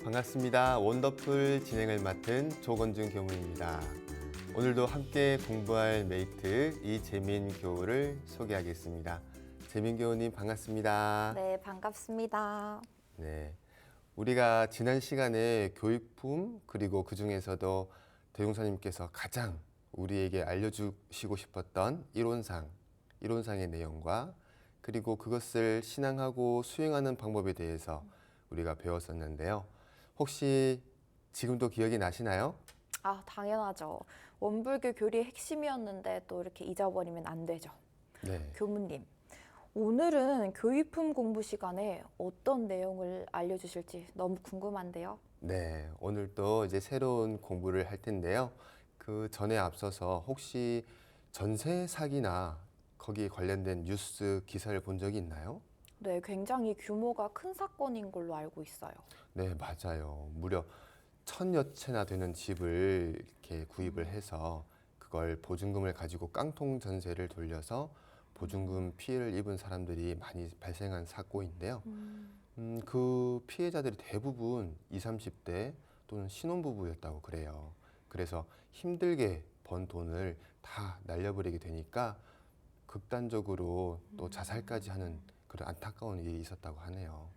반갑습니다. 원더풀 진행을 맡은 조건준 교무입니다. 오늘도 함께 공부할 메이트 이재민 교우를 소개하겠습니다. 재민 교우님 반갑습니다. 네, 반갑습니다. 네, 우리가 지난 시간에 교육품 그리고 그 중에서도 대종사님께서 가장 우리에게 알려주시고 싶었던 이론상의 내용과 그리고 그것을 신앙하고 수행하는 방법에 대해서 우리가 배웠었는데요. 혹시 지금도 기억이 나시나요? 아, 당연하죠. 원불교 교리의 핵심이었는데 또 이렇게 잊어버리면 안 되죠. 네. 교무님, 오늘은 교육품 공부 시간에 어떤 내용을 알려주실지 너무 궁금한데요. 네, 오늘 또 이제 새로운 공부를 할 텐데요. 그 전에 앞서서 혹시 전세 사기나 거기에 관련된 뉴스 기사를 본 적이 있나요? 네, 굉장히 규모가 큰 사건인 걸로 알고 있어요. 네, 맞아요. 무려 1000여 채나 되는 집을 이렇게 구입을 해서 그걸 보증금을 가지고 깡통 전세를 돌려서 보증금 피해를 입은 사람들이 많이 발생한 사고인데요. 그 피해자들이 대부분 20, 30대 또는 신혼부부였다고 그래요. 그래서 힘들게 번 돈을 다 날려버리게 되니까 극단적으로 또 자살까지 하는 그런 안타까운 일이 있었다고 하네요.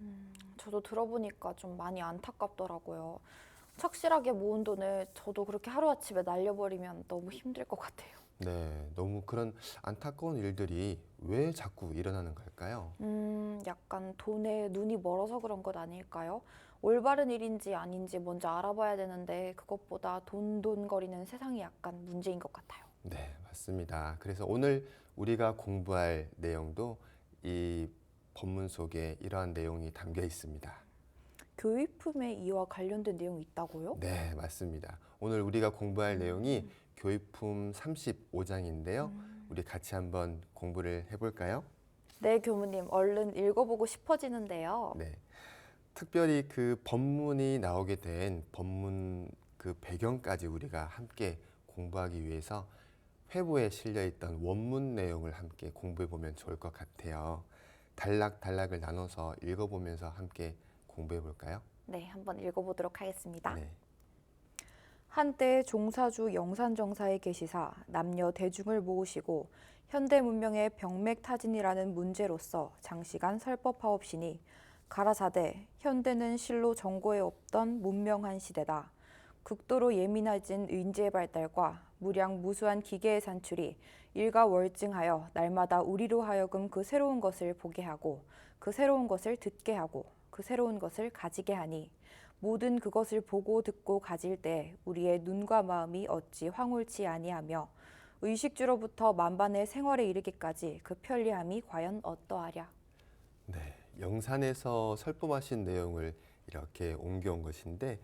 저도 들어보니까 좀 많이 안타깝더라고요. 착실하게 모은 돈을 저도 그렇게 하루아침에 날려버리면 너무 힘들 것 같아요. 네, 너무 그런 안타까운 일들이 왜 자꾸 일어나는 걸까요? 약간 돈에 눈이 멀어서 그런 것 아닐까요? 올바른 일인지 아닌지 먼저 알아봐야 되는데 그것보다 돈돈거리는 세상이 약간 문제인 것 같아요. 네, 맞습니다. 그래서 오늘 우리가 공부할 내용도 이 본문 속에 이러한 내용이 담겨 있습니다. 교육품에 이와 관련된 내용이 있다고요? 네, 맞습니다. 오늘 우리가 공부할 내용이 교육품 35장인데요. 우리 같이 한번 공부를 해볼까요? 네, 교무님, 얼른 읽어보고 싶어지는데요. 네. 특별히 그 본문이 나오게 된 본문 그 배경까지 우리가 함께 공부하기 위해서 회부에 실려 있던 원문 내용을 함께 공부해 보면 좋을 것 같아요. 단락단락을 나눠서 읽어보면서 함께 공부해 볼까요? 네, 한번 읽어보도록 하겠습니다. 네. 한때 종사주 영산정사에 계시사 남녀 대중을 모으시고 현대 문명의 병맥타진이라는 문제로서 장시간 설법하옵시니 가라사대 현대는 실로 정고에 없던 문명한 시대다. 극도로 예민해진 인재 발달과 무량무수한 기계의 산출이 일가월증하여 날마다 우리로 하여금 그 새로운 것을 보게 하고 그 새로운 것을 듣게 하고 그 새로운 것을 가지게 하니 모든 그것을 보고 듣고 가질 때 우리의 눈과 마음이 어찌 황홀치 아니하며 의식주로부터 만반의 생활에 이르기까지 그 편리함이 과연 어떠하랴. 네. 영산에서 설법하신 내용을 이렇게 옮겨온 것인데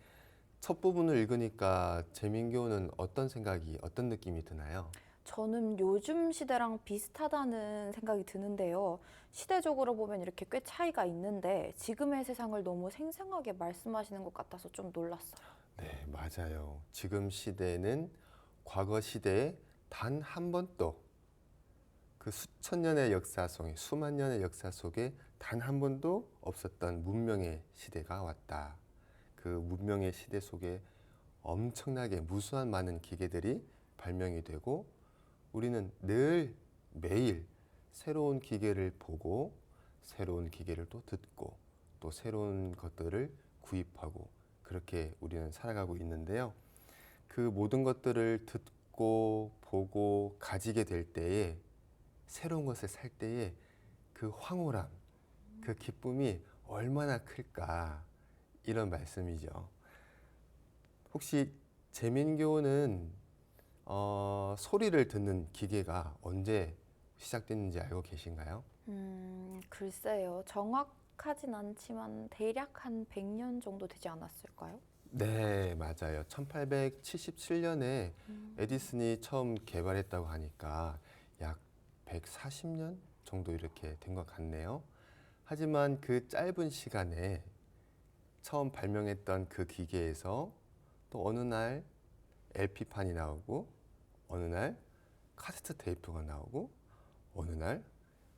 첫 부분을 읽으니까 재민교는 어떤 생각이, 어떤 느낌이 드나요? 저는 요즘 시대랑 비슷하다는 생각이 드는데요. 시대적으로 보면 이렇게 꽤 차이가 있는데 지금의 세상을 너무 생생하게 말씀하시는 것 같아서 좀 놀랐어요. 네, 맞아요. 지금 시대는 과거 시대에 단 한 번도 그 수천 년의 역사 속에, 수만 년의 역사 속에 단 한 번도 없었던 문명의 시대가 왔다. 그 문명의 시대 속에 엄청나게 무수한 많은 기계들이 발명이 되고 우리는 늘 매일 새로운 기계를 보고 새로운 기계를 또 듣고 또 새로운 것들을 구입하고 그렇게 우리는 살아가고 있는데요. 그 모든 것들을 듣고 보고 가지게 될 때에 새로운 것을 살 때에 그 황홀함, 그 기쁨이 얼마나 클까 이런 말씀이죠. 혹시 재민교는 소리를 듣는 기계가 언제 시작됐는지 알고 계신가요? 글쎄요. 정확하진 않지만 대략 한 100년 정도 되지 않았을까요? 네, 맞아요. 1877년에 에디슨이 처음 개발했다고 하니까 약 140년 정도 이렇게 된 것 같네요. 하지만 그 짧은 시간에 처음 발명했던 그 기계에서 또 어느 날 LP판이 나오고 어느 날 카세트 테이프가 나오고 어느 날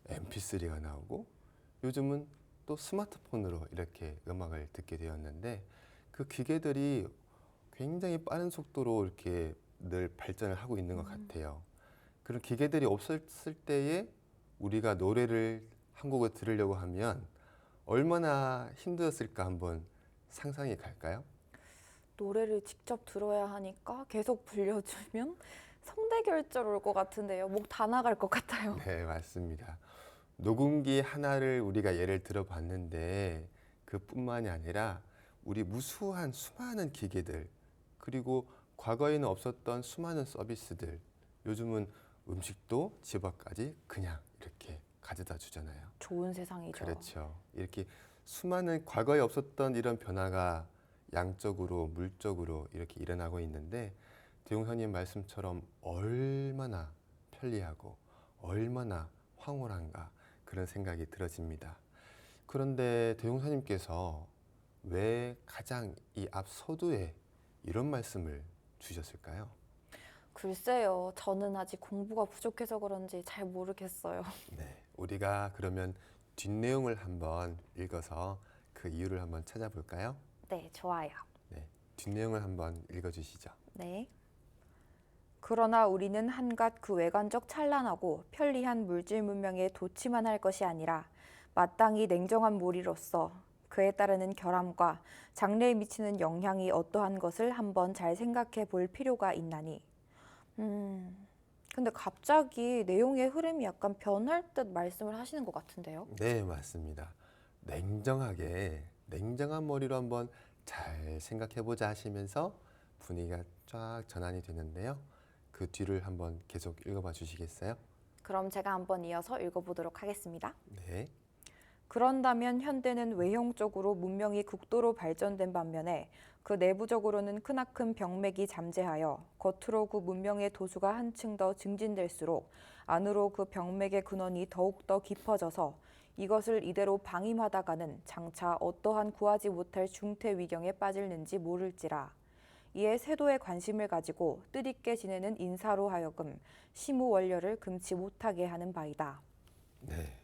MP3가 나오고 요즘은 또 스마트폰으로 이렇게 음악을 듣게 되었는데 그 기계들이 굉장히 빠른 속도로 이렇게 늘 발전을 하고 있는 것 같아요. 그런 기계들이 없었을 때에 우리가 노래를 한 곡을 들으려고 하면 얼마나 힘들었을까 한번 상상이 갈까요? 노래를 직접 들어야 하니까 계속 불려주면 성대결절 올 것 같은데요. 목 다 나갈 것 같아요. 네, 맞습니다. 녹음기 하나를 우리가 예를 들어봤는데 그뿐만이 아니라 우리 무수한 수많은 기계들 그리고 과거에는 없었던 수많은 서비스들 요즘은 음식도 집 앞까지 그냥 이렇게 가져다 주잖아요. 좋은 세상이죠. 그렇죠. 이렇게 수많은 과거에 없었던 이런 변화가 양적으로 물적으로 이렇게 일어나고 있는데 대웅사님 말씀처럼 얼마나 편리하고 얼마나 황홀한가 그런 생각이 들어집니다. 그런데 대웅사님께서 왜 가장 이 앞 서두에 이런 말씀을 주셨을까요? 글쎄요. 저는 아직 공부가 부족해서 그런지 잘 모르겠어요. 네, 우리가 그러면 뒷내용을 한번 읽어서 그 이유를 한번 찾아볼까요? 네, 좋아요. 네, 뒷내용을 한번 읽어주시죠. 네. 그러나 우리는 한갓 그 외관적 찬란하고 편리한 물질 문명에 도취만 할 것이 아니라 마땅히 냉정한 모리로서 그에 따르는 결함과 장래에 미치는 영향이 어떠한 것을 한번 잘 생각해 볼 필요가 있나니. 근데 갑자기 내용의 흐름이 약간 변할 듯 말씀을 하시는 것 같은데요. 네, 맞습니다. 냉정하게 냉정한 머리로 한번 잘 생각해보자 하시면서 분위기가 쫙 전환이 되는데요. 그 뒤를 한번 계속 읽어봐 주시겠어요? 그럼 제가 한번 이어서 읽어보도록 하겠습니다. 네, 그런다면 현대는 외형적으로 문명이 극도로 발전된 반면에 그 내부적으로는 크나큰 병맥이 잠재하여 겉으로 그 문명의 도수가 한층 더 증진될수록 안으로 그 병맥의 근원이 더욱더 깊어져서 이것을 이대로 방임하다가는 장차 어떠한 구하지 못할 중태 위경에 빠질는지 모를지라. 이에 세도에 관심을 가지고 뜻있게 지내는 인사로 하여금 심우원려를 금치 못하게 하는 바이다. 네.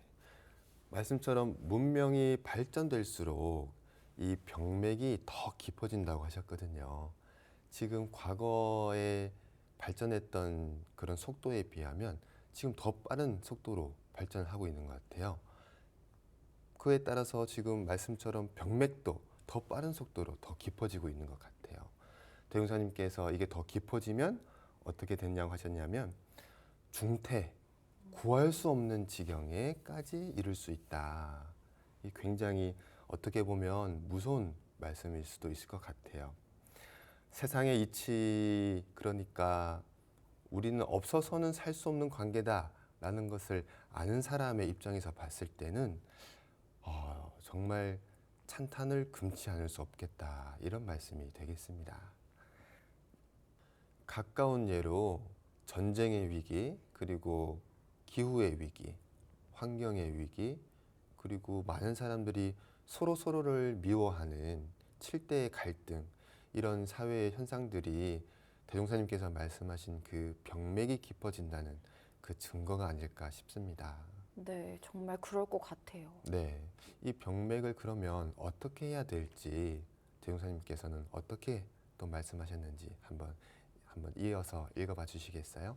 말씀처럼 문명이 발전될수록 이 병맥이 더 깊어진다고 하셨거든요. 지금 과거에 발전했던 그런 속도에 비하면 지금 더 빠른 속도로 발전하고 있는 것 같아요. 그에 따라서 지금 말씀처럼 병맥도 더 빠른 속도로 더 깊어지고 있는 것 같아요. 대웅사님께서 이게 더 깊어지면 어떻게 됐냐고 하셨냐면 중태, 구할 수 없는 지경에까지 이를 수 있다. 이 굉장히 어떻게 보면 무서운 말씀일 수도 있을 것 같아요. 세상의 이치 그러니까 우리는 없어서는 살 수 없는 관계다라는 것을 아는 사람의 입장에서 봤을 때는 정말 찬탄을 금치 않을 수 없겠다 이런 말씀이 되겠습니다. 가까운 예로 전쟁의 위기 그리고 기후의 위기, 환경의 위기 그리고 많은 사람들이 서로를 미워하는 7대의 갈등 이런 사회의 현상들이 대종사님께서 말씀하신 그 병맥이 깊어진다는 그 증거가 아닐까 싶습니다. 네, 정말 그럴 것 같아요. 네, 이 병맥을 그러면 어떻게 해야 될지 대종사님께서는 어떻게 또 말씀하셨는지 한번 이어서 읽어봐 주시겠어요?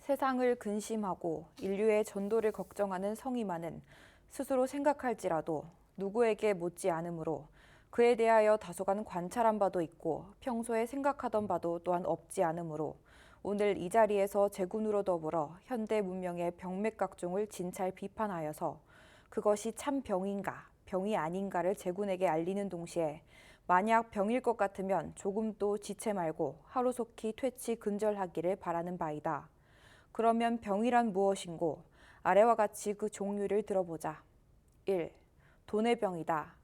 세상을 근심하고 인류의 전도를 걱정하는 성의만은 스스로 생각할지라도 누구에게 묻지 않으므로 그에 대하여 다소간 관찰한 바도 있고 평소에 생각하던 바도 또한 없지 않으므로 오늘 이 자리에서 제군으로 더불어 현대 문명의 병맥 각종을 진찰 비판하여서 그것이 참 병인가 병이 아닌가를 제군에게 알리는 동시에 만약 병일 것 같으면 조금도 지체 말고 하루속히 퇴치 근절하기를 바라는 바이다. 그러면 병이란 무엇인고? 아래와 같이 그 종류를 들어보자. 1. 돈의 병이다.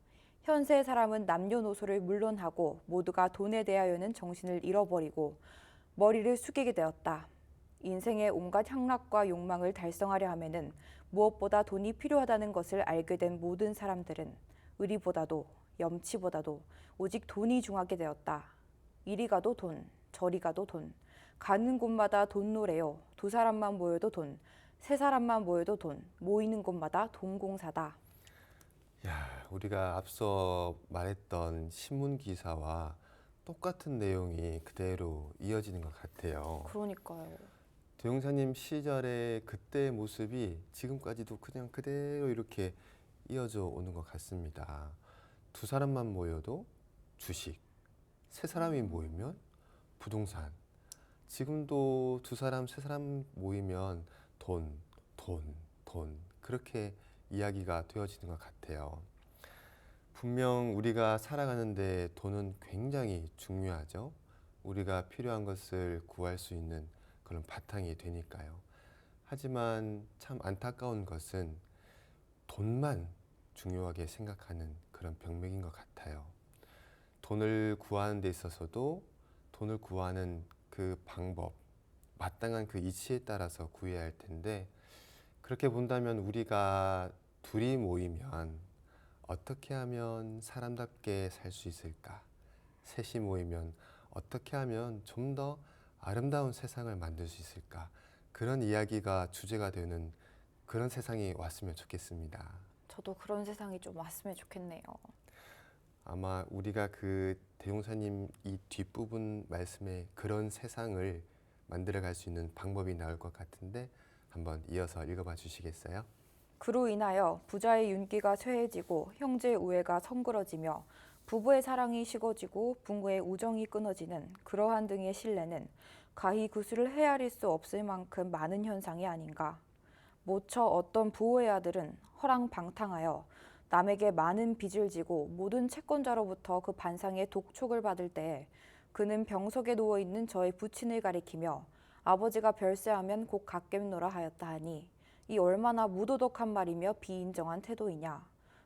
현세 사람은 남녀노소를 물론하고 모두가 돈에 대하여는 정신을 잃어버리고 머리를 숙이게 되었다. 인생의 온갖 향락과 욕망을 달성하려 하면은 무엇보다 돈이 필요하다는 것을 알게 된 모든 사람들은 의리보다도 염치보다도 오직 돈이 중하게 되었다. 이리 가도 돈, 저리 가도 돈. 가는 곳마다 돈 노래요. 두 사람만 모여도 돈, 세 사람만 모여도 돈, 모이는 곳마다 돈 공사다. 우리가 앞서 말했던 신문 기사와 똑같은 내용이 그대로 이어지는 것 같아요. 그러니까요. 도영사님 시절의 그때의 모습이 지금까지도 그냥 그대로 이렇게 이어져 오는 것 같습니다. 두 사람만 모여도 주식, 세 사람이 모이면 부동산, 지금도 두 사람, 세 사람 모이면 돈, 돈, 돈, 그렇게 이야기가 되어지는 것 같아요. 분명 우리가 살아가는데 돈은 굉장히 중요하죠. 우리가 필요한 것을 구할 수 있는 그런 바탕이 되니까요. 하지만 참 안타까운 것은 돈만 중요하게 생각하는 그런 병맥인 것 같아요. 돈을 구하는 데 있어서도 돈을 구하는 그 방법, 마땅한 그 이치에 따라서 구해야 할 텐데, 그렇게 본다면 우리가 둘이 모이면 어떻게 하면 사람답게 살 수 있을까? 셋이 모이면 어떻게 하면 좀 더 아름다운 세상을 만들 수 있을까? 그런 이야기가 주제가 되는 그런 세상이 왔으면 좋겠습니다. 저도 그런 세상이 좀 왔으면 좋겠네요. 아마 우리가 그 대용사님 이 뒷부분 말씀에 그런 세상을 만들어갈 수 있는 방법이 나올 것 같은데 한번 이어서 읽어봐 주시겠어요? 그로 인하여 부자의 윤기가 쇠해지고 형제의 우애가 성그러지며 부부의 사랑이 식어지고 부모의 우정이 끊어지는 그러한 등의 신뢰는 가히 구술을 헤아릴 수 없을 만큼 많은 현상이 아닌가. 모처 어떤 부호의 아들은 허랑방탕하여 남에게 많은 빚을 지고 모든 채권자로부터 그 반상의 독촉을 받을 때에 그는 병석에 누워있는 저의 부친을 가리키며 아버지가 별세하면 곧 갚겠노라 하였다 하니 이 얼마나 무도덕한 말이며 비인정한 태도이냐.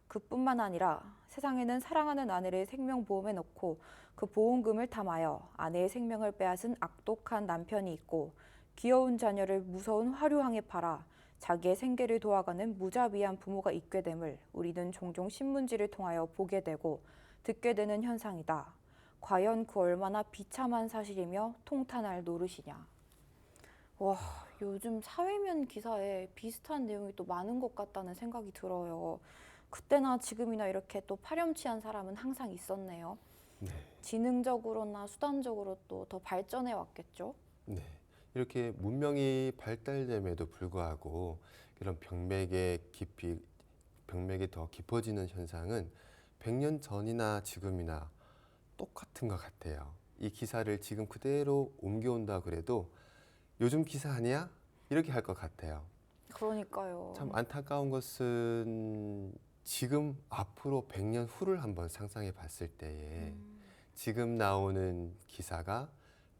그뿐만 아니라 세상에는 사랑하는 아내를 생명보험에 넣고 그 보험금을 탐하여 아내의 생명을 빼앗은 악독한 남편이 있고 귀여운 자녀를 무서운 화류항에 팔아 자기의 생계를 도와가는 무자비한 부모가 있게 됨을 우리는 종종 신문지를 통하여 보게 되고 듣게 되는 현상이다. 과연 그 얼마나 비참한 사실이며 통탄할 노릇이냐. 와, 요즘 사회면 기사에 비슷한 내용이 또 많은 것 같다는 생각이 들어요. 그때나 지금이나 이렇게 또 파렴치한 사람은 항상 있었네요. 네. 지능적으로나 수단적으로 또 더 발전해 왔겠죠. 네. 이렇게 문명이 발달됨에도 불구하고 이런 병맥이 더 깊어지는 현상은 100년 전이나 지금이나 똑같은 것 같아요. 이 기사를 지금 그대로 옮겨온다 그래도 요즘 기사 아니야? 이렇게 할 것 같아요. 그러니까요. 참 안타까운 것은 지금 앞으로 100년 후를 한번 상상해 봤을 때에 지금 나오는 기사가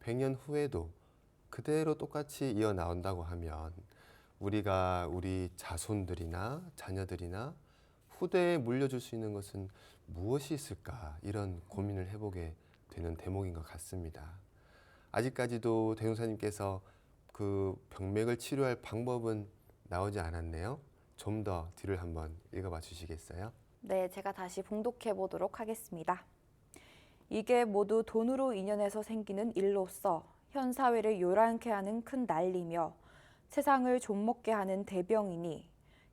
100년 후에도 그대로 똑같이 이어 나온다고 하면 우리가 우리 자손들이나 자녀들이나 후대에 물려줄 수 있는 것은 무엇이 있을까 이런 고민을 해보게 되는 대목인 것 같습니다. 아직까지도 대용사님께서 그 병맥을 치료할 방법은 나오지 않았네요. 좀 더 뒤를 한번 읽어봐 주시겠어요? 네, 제가 다시 봉독해 보도록 하겠습니다. 이게 모두 돈으로 인연해서 생기는 일로서 현 사회를 요란케 하는 큰 난리며 세상을 좀먹게 하는 대병이니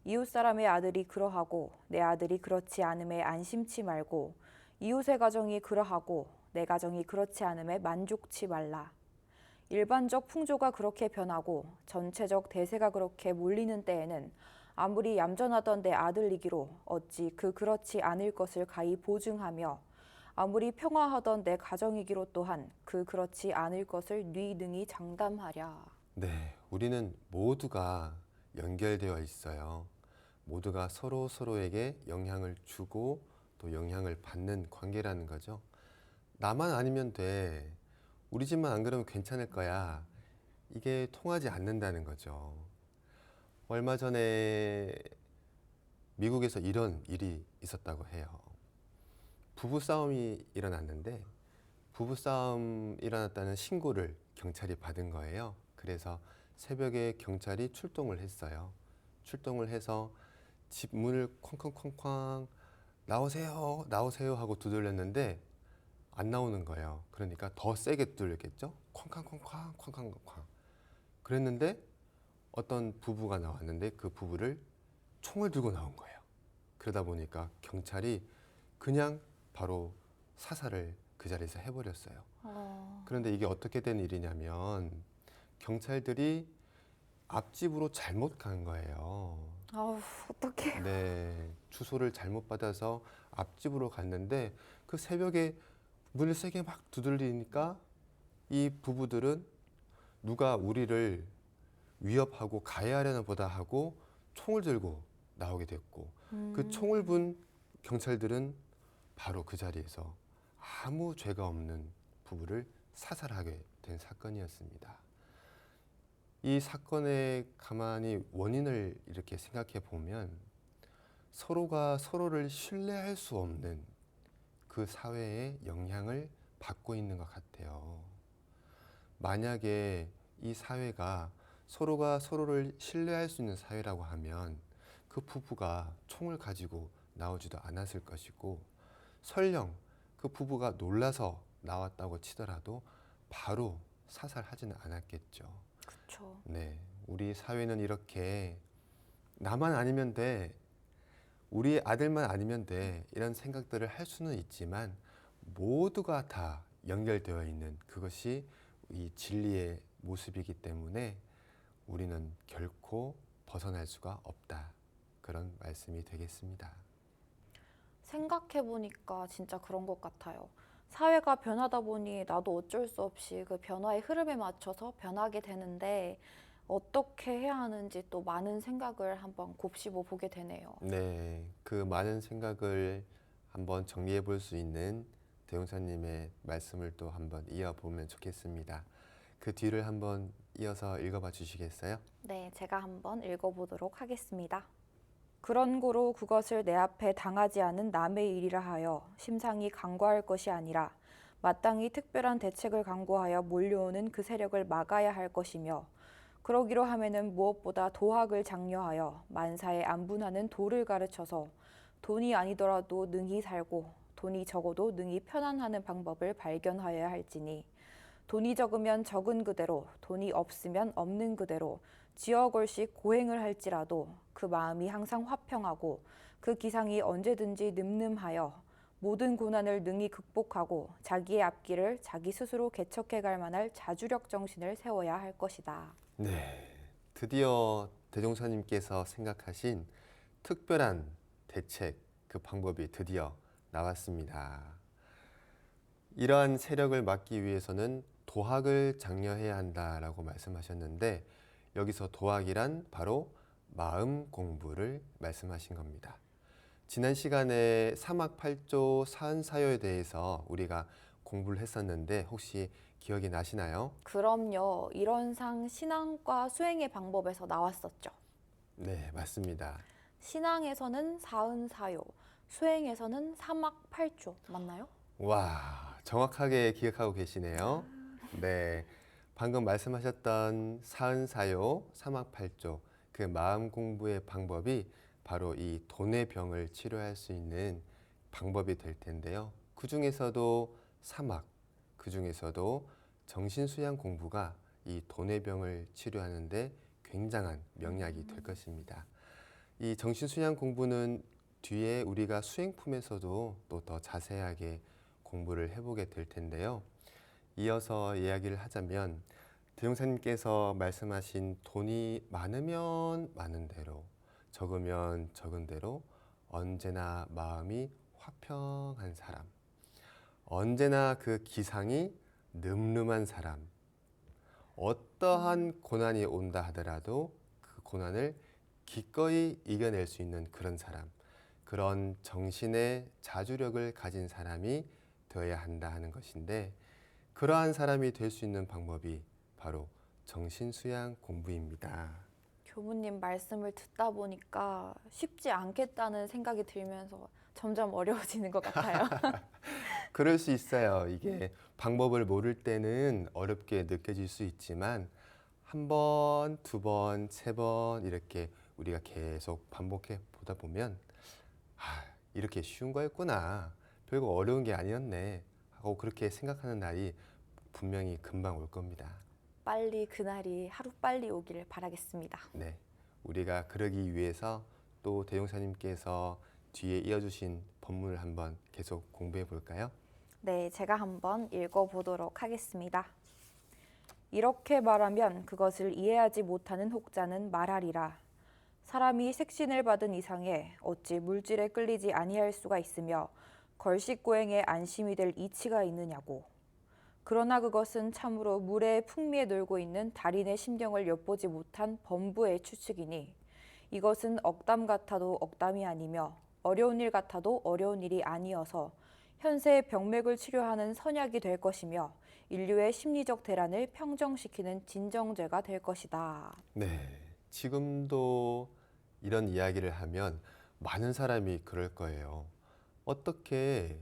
이웃 사람의 아들이 그러하고 내 아들이 그렇지 않음에 안심치 말고 이웃의 가정이 그러하고 내 가정이 그렇지 않음에 만족치 말라. 일반적 풍조가 그렇게 변하고 전체적 대세가 그렇게 몰리는 때에는 아무리 얌전하던 내 아들이기로 어찌 그렇지 않을 것을 가히 보증하며 아무리 평화하던 내 가정이기로 또한 그렇지 않을 것을 뉘능히 장담하랴. 네, 우리는 모두가 연결되어 있어요. 모두가 서로에게 영향을 주고 또 영향을 받는 관계라는 거죠. 나만 아니면 돼. 우리 집만 안 그러면 괜찮을 거야. 이게 통하지 않는다는 거죠. 얼마 전에 미국에서 이런 일이 있었다고 해요. 부부싸움이 일어났는데 부부싸움 일어났다는 신고를 경찰이 받은 거예요. 그래서 새벽에 경찰이 출동을 했어요. 출동을 해서 집 문을 쾅쾅쾅쾅 나오세요, 나오세요 하고 두들렸는데 안 나오는 거예요. 그러니까 더 세게 두들렸겠죠. 쾅쾅쾅쾅 쾅쾅쾅쾅. 그랬는데 어떤 부부가 나왔는데 그 부부를 총을 들고 나온 거예요. 그러다 보니까 경찰이 그냥 바로 사살을 그 자리에서 해버렸어요. 그런데 이게 어떻게 된 일이냐면 경찰들이 앞집으로 잘못 간 거예요. 아우, 어떡해. 네, 주소를 잘못 받아서 앞집으로 갔는데 그 새벽에 문을 세게 막 두들리니까 이 부부들은 누가 우리를 위협하고 가해하려나 보다 하고 총을 들고 나오게 됐고 그 총을 분 경찰들은 바로 그 자리에서 아무 죄가 없는 부부를 사살하게 된 사건이었습니다. 이 사건의 가만히 원인을 이렇게 생각해 보면 서로가 서로를 신뢰할 수 없는 그 사회의 영향을 받고 있는 것 같아요. 만약에 이 사회가 서로가 서로를 신뢰할 수 있는 사회라고 하면 그 부부가 총을 가지고 나오지도 않았을 것이고 설령 그 부부가 놀라서 나왔다고 치더라도 바로 사살하지는 않았겠죠. 그쵸. 네, 우리 사회는 이렇게 나만 아니면 돼, 우리 아들만 아니면 돼 이런 생각들을 할 수는 있지만 모두가 다 연결되어 있는 그것이 이 진리의 모습이기 때문에 우리는 결코 벗어날 수가 없다. 그런 말씀이 되겠습니다. 생각해보니까 진짜 그런 것 같아요. 사회가 변하다 보니 나도 어쩔 수 없이 그 변화의 흐름에 맞춰서 변하게 되는데 어떻게 해야 하는지 또 많은 생각을 한번 곱씹어 보게 되네요. 네, 그 많은 생각을 한번 정리해 볼 수 있는 대용사님의 말씀을 또 한번 이어보면 좋겠습니다. 그 뒤를 한번 이어서 읽어봐 주시겠어요? 네, 제가 한번 읽어보도록 하겠습니다. 그런 고로 그것을 내 앞에 당하지 않은 남의 일이라 하여 심상이 강구할 것이 아니라 마땅히 특별한 대책을 강구하여 몰려오는 그 세력을 막아야 할 것이며 그러기로 하면은 무엇보다 도학을 장려하여 만사에 안분하는 도를 가르쳐서 돈이 아니더라도 능히 살고 돈이 적어도 능히 편안하는 방법을 발견하여야 할지니 돈이 적으면 적은 그대로 돈이 없으면 없는 그대로 지어골씩 고행을 할지라도 그 마음이 항상 화평하고 그 기상이 언제든지 늠름하여 모든 고난을 능히 극복하고 자기의 앞길을 자기 스스로 개척해 갈 만할 자주력 정신을 세워야 할 것이다. 네, 드디어 대종사님께서 생각하신 특별한 대책, 그 방법이 드디어 나왔습니다. 이러한 세력을 막기 위해서는 도학을 장려해야 한다라고 말씀하셨는데 여기서 도학이란 바로 마음 공부를 말씀하신 겁니다. 지난 시간에 사막팔조 사은사요에 대해서 우리가 공부를 했었는데 혹시 기억이 나시나요? 그럼요. 이론상 신앙과 수행의 방법에서 나왔었죠. 네, 맞습니다. 신앙에서는 사은사요, 수행에서는 사막팔조 맞나요? 와, 정확하게 기억하고 계시네요. 네, 방금 말씀하셨던 사은사요, 사막팔조, 그 마음 공부의 방법이 바로 이 돈의 병을 치료할 수 있는 방법이 될 텐데요. 그 중에서도 사막, 그 중에서도 정신수양 공부가 이 돈의 병을 치료하는데 굉장한 명약이 될 것입니다. 이 정신수양 공부는 뒤에 우리가 수행품에서도 또 더 자세하게 공부를 해보게 될 텐데요. 이어서 이야기를 하자면 대용사님께서 말씀하신 돈이 많으면 많은 대로 적으면 적은 대로 언제나 마음이 화평한 사람, 언제나 그 기상이 늠름한 사람, 어떠한 고난이 온다 하더라도 그 고난을 기꺼이 이겨낼 수 있는 그런 사람, 그런 정신의 자주력을 가진 사람이 되어야 한다 하는 것인데 그러한 사람이 될 수 있는 방법이 바로 정신수양 공부입니다. 교무님 말씀을 듣다 보니까 쉽지 않겠다는 생각이 들면서 점점 어려워지는 것 같아요. 그럴 수 있어요. 이게 방법을 모를 때는 어렵게 느껴질 수 있지만 한 번, 두 번, 세 번 이렇게 우리가 계속 반복해 보다 보면 이렇게 쉬운 거였구나. 별거 어려운 게 아니었네. 하고 그렇게 생각하는 날이 분명히 금방 올 겁니다. 빨리 그날이 하루 빨리 오기를 바라겠습니다. 네, 우리가 그러기 위해서 또 대용사님께서 뒤에 이어주신 본문을 한번 계속 공부해 볼까요? 네, 제가 한번 읽어보도록 하겠습니다. 이렇게 말하면 그것을 이해하지 못하는 혹자는 말하리라. 사람이 색신을 받은 이상에 어찌 물질에 끌리지 아니할 수가 있으며 걸식고행에 안심이 될 이치가 있느냐고. 그러나 그것은 참으로 물의 풍미에 놀고 있는 달인의 심경을 엿보지 못한 범부의 추측이니 이것은 억담 같아도 억담이 아니며 어려운 일 같아도 어려운 일이 아니어서 현세의 병맥을 치료하는 선약이 될 것이며 인류의 심리적 대란을 평정시키는 진정제가 될 것이다. 네, 지금도 이런 이야기를 하면 많은 사람이 그럴 거예요. 어떻게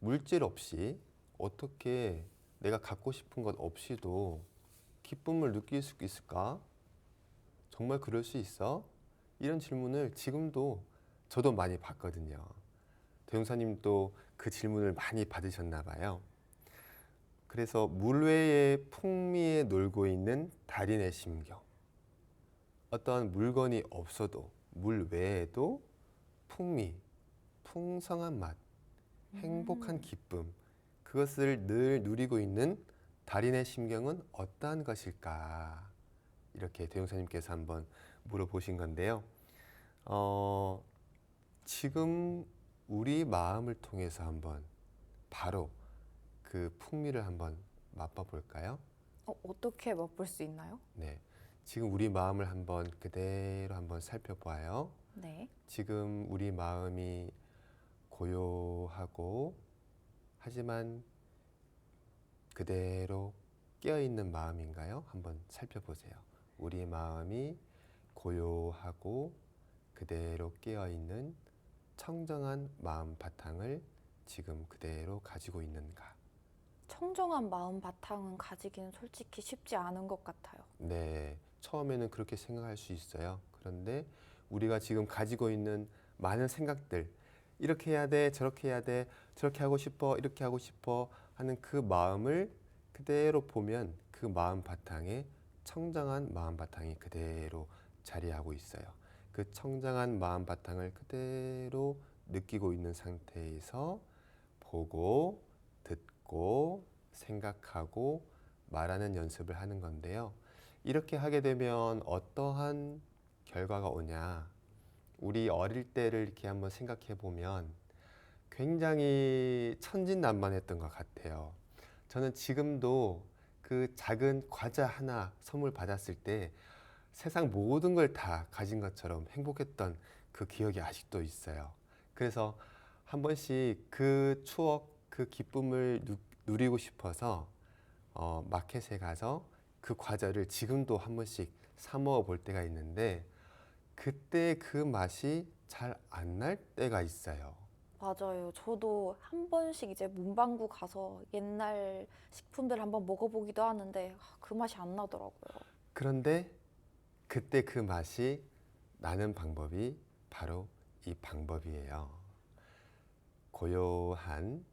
물질 없이, 어떻게 내가 갖고 싶은 것 없이도 기쁨을 느낄 수 있을까? 정말 그럴 수 있어? 이런 질문을 지금도 저도 많이 받거든요. 대용사님도 그 질문을 많이 받으셨나 봐요. 그래서 물외의 풍미에 놀고 있는 달인의 심경. 어떤 물건이 없어도 물 외에도 풍미, 풍성한 맛, 행복한 기쁨, 그것을 늘 누리고 있는 달인의 심경은 어떠한 것일까? 이렇게 대용사님께서 한번 물어보신 건데요. 지금 우리 마음을 통해서 한번 바로 그 풍미를 한번 맛봐 볼까요? 어떻게 맛볼 수 있나요? 네. 지금 우리 마음을 한번 그대로 한번 살펴봐요. 네. 지금 우리 마음이 고요하고 하지만 그대로 깨어있는 마음인가요? 한번 살펴보세요. 우리 마음이 고요하고 그대로 깨어있는 청정한 마음 바탕을 지금 그대로 가지고 있는가? 청정한 마음 바탕은 가지기는 솔직히 쉽지 않은 것 같아요. 네, 처음에는 그렇게 생각할 수 있어요. 그런데 우리가 지금 가지고 있는 많은 생각들, 이렇게 해야 돼, 저렇게 해야 돼, 저렇게 하고 싶어, 이렇게 하고 싶어 하는 그 마음을 그대로 보면 그 마음 바탕에 청정한 마음 바탕이 그대로 자리하고 있어요. 그 청정한 마음 바탕을 그대로 느끼고 있는 상태에서 보고, 듣고, 생각하고, 말하는 연습을 하는 건데요. 이렇게 하게 되면 어떠한 결과가 오냐? 우리 어릴 때를 이렇게 한번 생각해 보면 굉장히 천진난만했던 것 같아요. 저는 지금도 그 작은 과자 하나 선물 받았을 때 세상 모든 걸 다 가진 것처럼 행복했던 그 기억이 아직도 있어요. 그래서 한 번씩 그 추억, 그 기쁨을 누리고 싶어서 마켓에 가서 그 과자를 지금도 한 번씩 사 먹어 볼 때가 있는데 그때 그 맛이 잘 안 날 때가 있어요. 맞아요. 저도 한 번씩 이제 문방구 가서 옛날 식품들 한번 먹어보기도 하는데 그 맛이 안 나더라고요. 그런데 그때 그 맛이 나는 방법이 바로 이 방법이에요. 고요한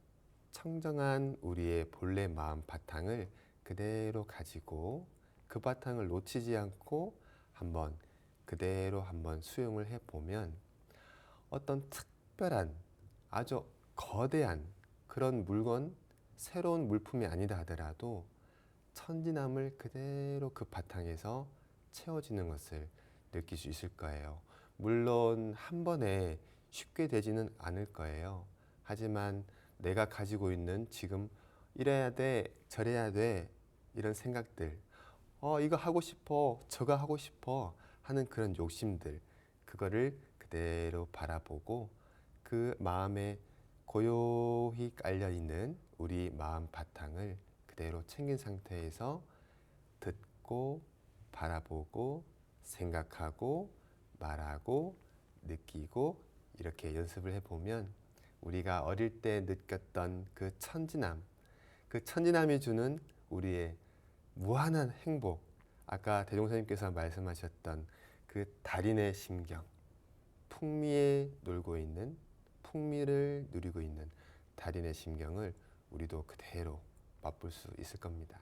청정한 우리의 본래 마음 바탕을 그대로 가지고 그 바탕을 놓치지 않고 한번 그대로 한번 수용을 해 보면 어떤 특별한 아주 거대한 그런 물건, 새로운 물품이 아니다 하더라도 천진함을 그대로 그 바탕에서 채워지는 것을 느낄 수 있을 거예요. 물론 한 번에 쉽게 되지는 않을 거예요. 하지만 내가 가지고 있는 지금 이래야 돼, 저래야 돼 이런 생각들, 이거 하고 싶어, 저거 하고 싶어 하는 그런 욕심들, 그거를 그대로 바라보고 그 마음에 고요히 깔려 있는 우리 마음 바탕을 그대로 챙긴 상태에서 듣고 바라보고 생각하고 말하고 느끼고 이렇게 연습을 해보면 우리가 어릴 때 느꼈던 그 천진함, 그 천진함이 주는 우리의 무한한 행복, 아까 대종사님께서 말씀하셨던 그 달인의 심경, 풍미에 놀고 있는, 풍미를 누리고 있는 달인의 심경을 우리도 그대로 맛볼 수 있을 겁니다.